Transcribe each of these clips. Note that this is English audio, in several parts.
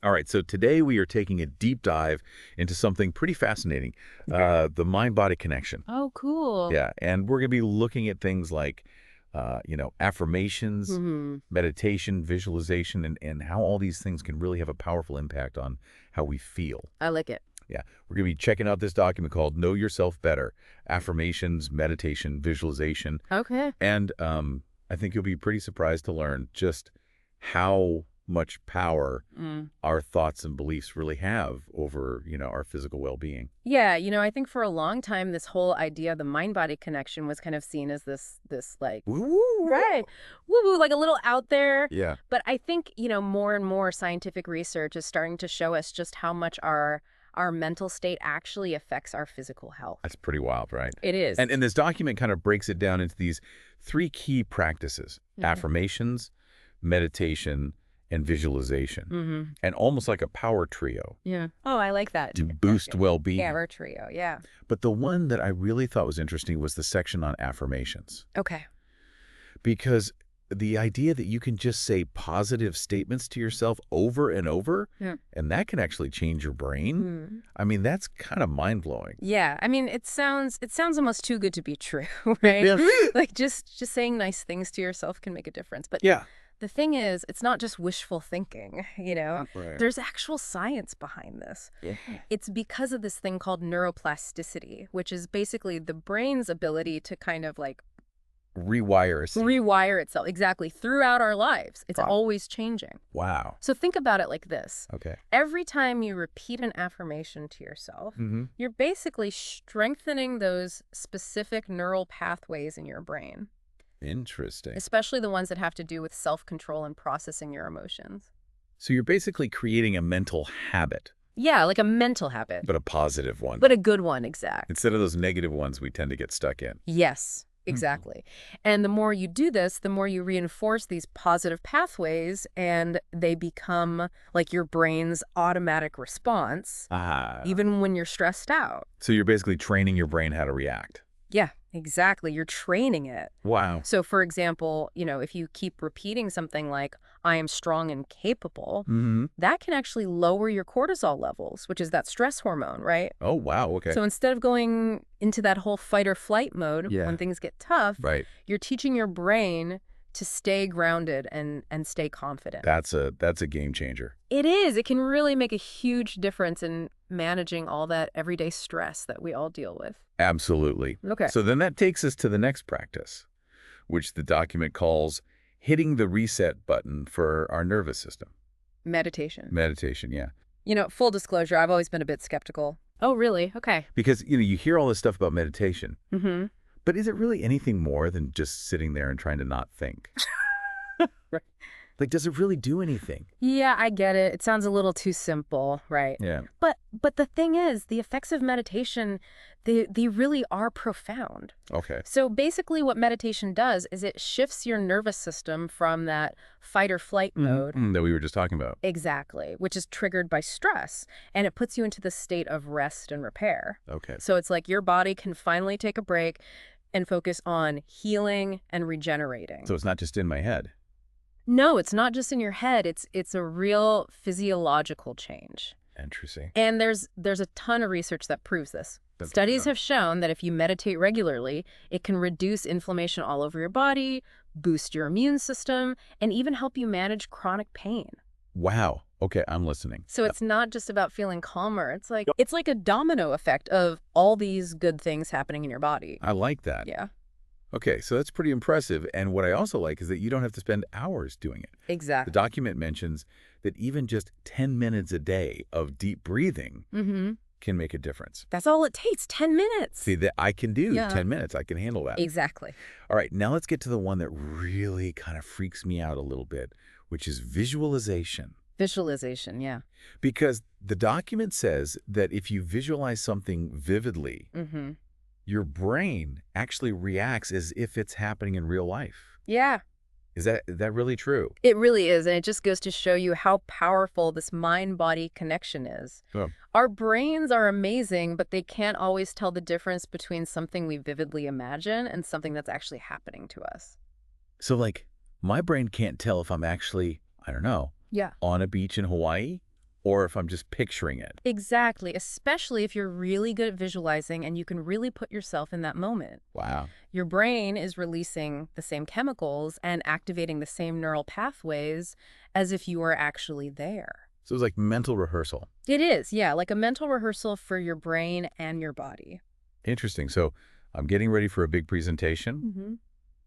All right, so today we are taking a deep dive into something pretty fascinating, the mind-body connection. Oh, cool. Yeah, and we're going to be looking at things like, affirmations, Hmm. meditation, visualization, and how all these things can really have a powerful impact on how we feel. I like it. Yeah, we're going to be checking out this document called Know Yourself Better, Affirmations, Meditation, Visualization. Okay. And I think you'll be pretty surprised to learn just how much power our thoughts and beliefs really have over, our physical well-being. Yeah, I think for a long time, this whole idea of the mind-body connection was kind of seen as this like, Woo! right, woo-woo, like a little out there. Yeah, But I think, more and more scientific research is starting to show us just how much our mental state actually affects our physical health. that's pretty wild, right? It is. And this document kind of breaks it down into these three key practices: affirmations, meditation, and visualization. And almost like a power trio Yeah. Oh, I like that. to boost well-being. Yeah, we're trio. Yeah. But the one that I really thought was interesting was the section on affirmations. Okay. Because the idea that you can just say positive statements to yourself over and over, Yeah. and that can actually change your brain. I mean, that's kind of mind-blowing. Yeah, I mean, it sounds almost too good to be true, right? Yeah. Like just saying nice things to yourself can make a difference. But Yeah. the thing is, it's not just wishful thinking, Right. There's actual science behind this. It's because of this thing called neuroplasticity, which is basically the brain's ability to kind of like Rewire us. rewire itself exactly throughout our lives. It's Wow. always changing. Wow. So think about it like this. Okay. Every time you repeat an affirmation to yourself, you're basically strengthening those specific neural pathways in your brain, Interesting. especially the ones that have to do with self-control and processing your emotions. So you're basically creating a mental habit, Yeah, like a mental habit, but a positive one, but a good one, exact. instead of those negative ones we tend to get stuck in. Yes, exactly. And the more you do this, the more you reinforce these positive pathways, and they become like your brain's automatic response, Ah. even when you're stressed out. So you're basically training your brain how to react. Yeah, exactly. You're training it. Wow. So, for example, if you keep repeating something like, I am strong and capable, that can actually lower your cortisol levels, which is that stress hormone, right? Oh, wow. Okay. So instead of going into that whole fight or flight mode Yeah. when things get tough, Right. you're teaching your brain to stay grounded and stay confident. That's a game changer. It is. It can really make a huge difference in managing all that everyday stress that we all deal with. Absolutely. Okay. So then that takes us to the next practice, which the document calls hitting the reset button for our nervous system. Meditation. Meditation, yeah. Full disclosure, I've always been a bit skeptical. Oh, really? Okay. Because, you hear all this stuff about meditation, Mm-hmm. but is it really anything more than just sitting there and trying to not think? Right. Like, does it really do anything? Yeah, I get it. It sounds a little too simple, right? Yeah. But the thing is, the effects of meditation, they really are profound. Okay. So basically what meditation does is it shifts your nervous system from that fight or flight mode. That we were just talking about. Exactly, which is triggered by stress, and it puts you into the state of rest and repair. Okay. So it's like your body can finally take a break and focus on healing and regenerating. So it's not just in my head. No, it's not just in your head. It's a real physiological change. Interesting. And there's a ton of research that proves this. That's Studies good. have shown that if you meditate regularly, it can reduce inflammation all over your body, boost your immune system, and even help you manage chronic pain. Wow. Okay, I'm listening. So it's not just about feeling calmer. It's like a domino effect of all these good things happening in your body. I like that. Yeah, Okay, so that's pretty impressive. And what I also like is that you don't have to spend hours doing it. The exactly. document mentions that even just 10 minutes a day of deep breathing can make a difference. That's all it takes, 10 minutes. See, that I can do Yeah. 10 minutes. I can handle that. Exactly. All right, now let's get to the one that really kind of freaks me out a little bit, which is visualization. Visualization, yeah. Because the document says that if you visualize something vividly, your brain actually reacts as if it's happening in real life. Yeah. Is that really true? It really is, and it just goes to show you how powerful this mind-body connection is. Oh. Our brains are amazing, but they can't always tell the difference between something we vividly imagine and something that's actually happening to us. So, like, my brain can't tell if I'm actually, I don't know, Yeah. on a beach in Hawaii or if I'm just picturing it. Exactly, especially if you're really good at visualizing and you can really put yourself in that moment. Wow. Your brain is releasing the same chemicals and activating the same neural pathways as if you were actually there. So it's like mental rehearsal. It is, yeah, like a mental rehearsal for your brain and your body. Interesting. So I'm getting ready for a big presentation, Mm-hmm.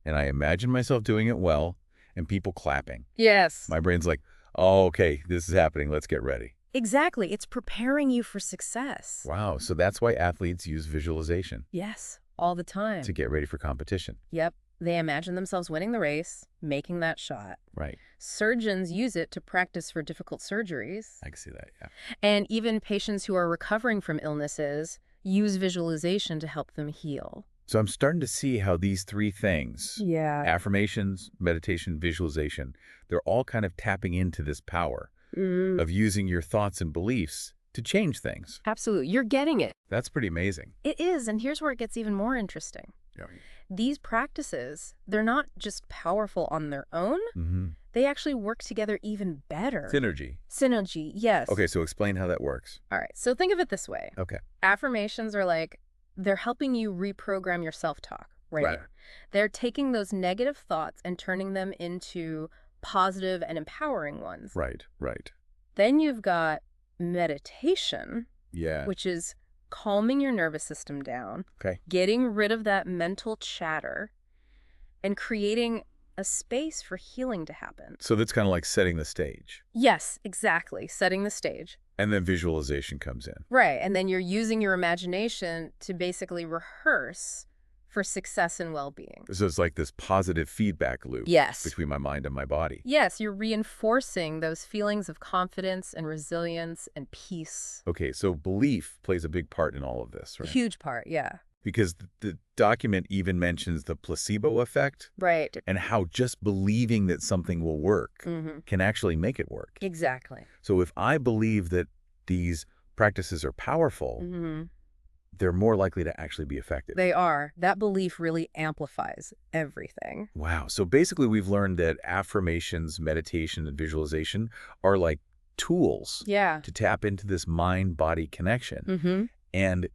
and I imagine myself doing it well and people clapping. Yes. My brain's like, oh, okay, this is happening. Let's get ready. Exactly. It's preparing you for success. Wow. So that's why athletes use visualization Yes, all the time. to get ready for competition. Yep. They imagine themselves winning the race, making that shot. Right. Surgeons use it to practice for difficult surgeries. I can see that, yeah. And even patients who are recovering from illnesses use visualization to help them heal. So I'm starting to see how these three things, Yeah. affirmations, meditation, visualization, they're all kind of tapping into this power of using your thoughts and beliefs to change things. Absolutely. You're getting it. That's pretty amazing. It is. And here's where it gets even more interesting. Yeah. These practices, they're not just powerful on their own. Mm-hmm. They actually work together even better. Synergy. Synergy, yes. Okay, so explain how that works. All right. So think of it this way. Okay. Affirmations are like, they're helping you reprogram your self-talk, right? They're taking those negative thoughts and turning them into positive and empowering ones. Right. Then you've got meditation, Yeah. which is calming your nervous system down, Okay. getting rid of that mental chatter, and creating a space for healing to happen. So that's kind of like setting the stage. Yes, exactly. Setting the stage. And then visualization comes in. Right. And then you're using your imagination to basically rehearse for success and well-being. So it's like this positive feedback loop Yes. between my mind and my body. Yes, you're reinforcing those feelings of confidence and resilience and peace. Okay, so belief plays a big part in all of this, right? Huge part, yeah. Because the document even mentions the placebo effect Right. and how just believing that something will work Mm-hmm. can actually make it work. Exactly. So if I believe that these practices are powerful, Mm-hmm. they're more likely to actually be effective. They are. That belief really amplifies everything. Wow. So basically we've learned that affirmations, meditation, and visualization are like tools Yeah. to tap into this mind-body connection. Mm-hmm. And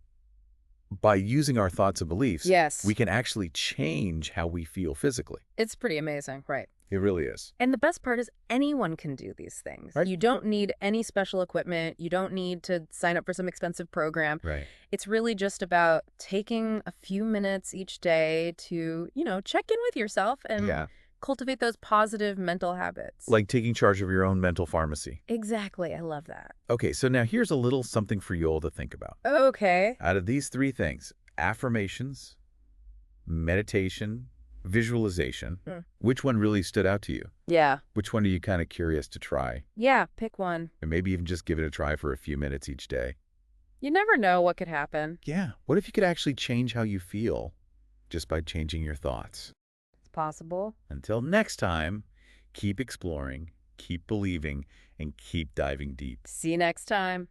by using our thoughts and beliefs, Yes. we can actually change how we feel physically. It's pretty amazing, right? It really is. And the best part is anyone can do these things. Right. You don't need any special equipment. You don't need to sign up for some expensive program. Right. It's really just about taking a few minutes each day to, check in with yourself and cultivate those positive mental habits. Like taking charge of your own mental pharmacy. Exactly. I love that. Okay, so now here's a little something for you all to think about. Okay. Out of these three things, affirmations, meditation, visualization, which one really stood out to you? Yeah. Which one are you kind of curious to try? Yeah. Pick one. And maybe even just give it a try for a few minutes each day. You never know what could happen. Yeah. What if you could actually change how you feel just by changing your thoughts? It's possible. Until next time, keep exploring, keep believing, and keep diving deep. See you next time.